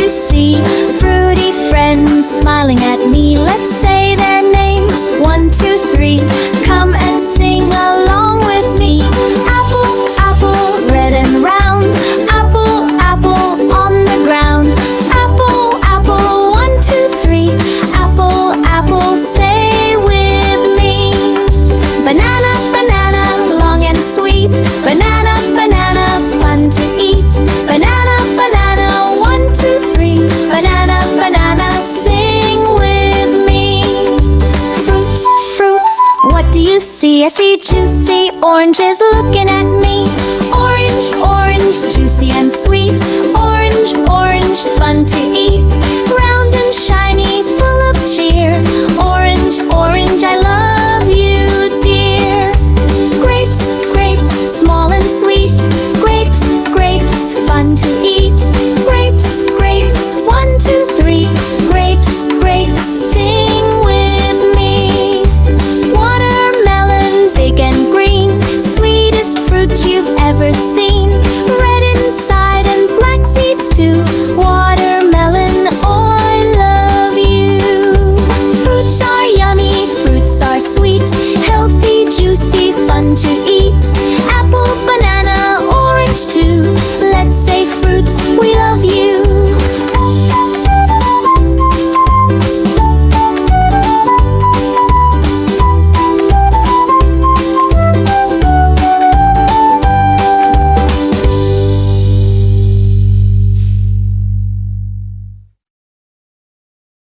See fruity friends smiling at me. Let's say their names. 1, 2, 3. Come and sing along with me. Apple, apple, red and round. Apple, apple, on the ground. Apple, apple, 1, 2, 3. Apple, apple, say with me. Banana, banana, long and sweet. Banana, banana, fun to eat. Banana, banana, 1, 2, 3. Banana, banana, sing with me. Fruits, fruits, what do you see? I see juicy oranges looking at me. Orange, orange.